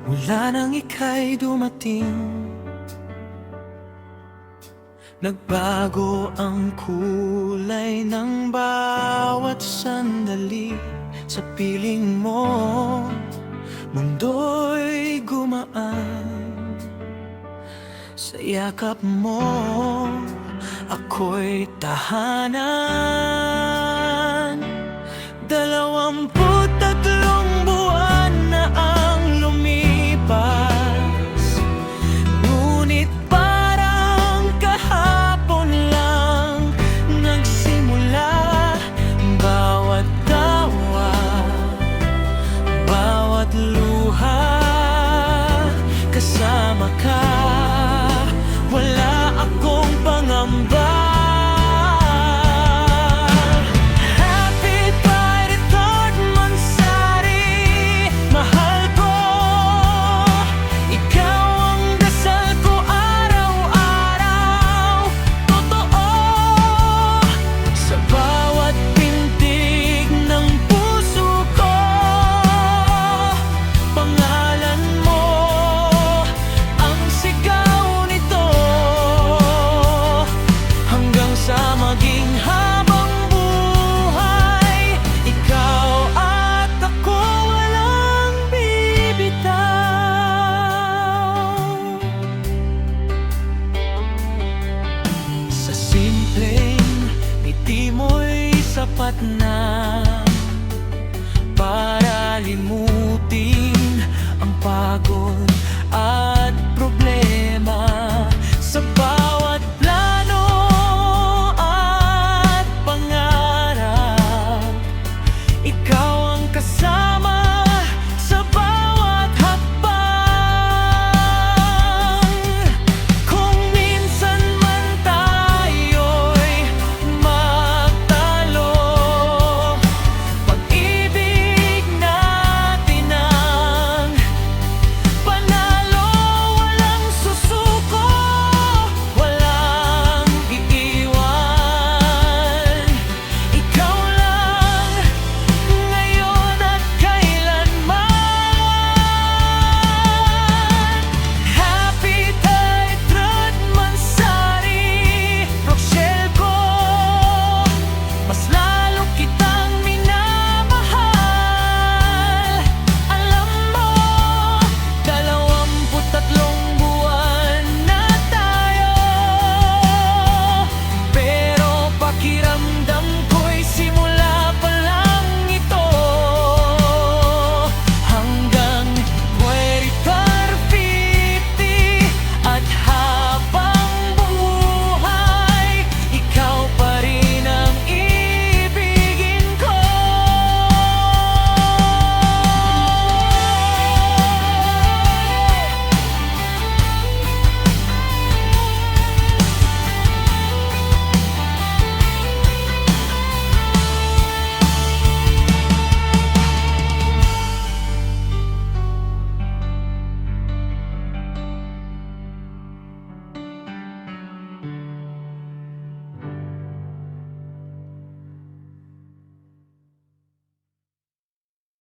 Mula nang ika'y dumating, nagbago ang kulay ng bawat sandali. Sa piling mo, mundo'y gumaan. Sa yakap mo, ako'y tahanan. 23 buwan na ang lumipas, ngunit parang kahapon lang nagsimula. Bawat tawa, bawat luha, kasama ka, wala akong pangamba. Sapat na para limutin ang pagod